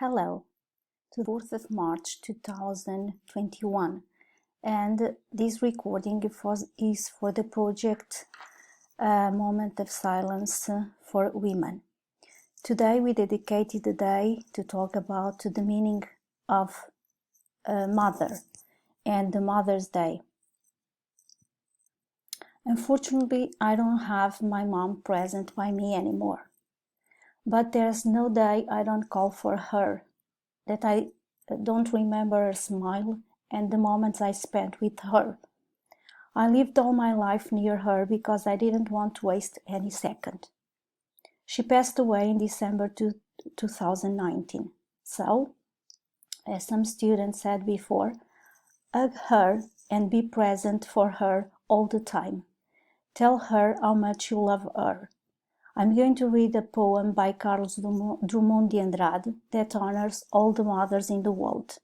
Hello, to the 4th of March 2021, and this recording is for the project Moment of Silence for Women. Today we dedicated the day to talk about the meaning of mother and the Mother's Day. Unfortunately, I don't have my mom present by me anymore. But there's no day I don't call for her, that I don't remember her smile and the moments I spent with her. I lived all my life near her because I didn't want to waste any second. She passed away in December 2019. So, as some students said before, hug her and be present for her all the time. Tell her how much you love her. I'm going to read a poem by Carlos Drummond de Andrade that honors all the mothers in the world.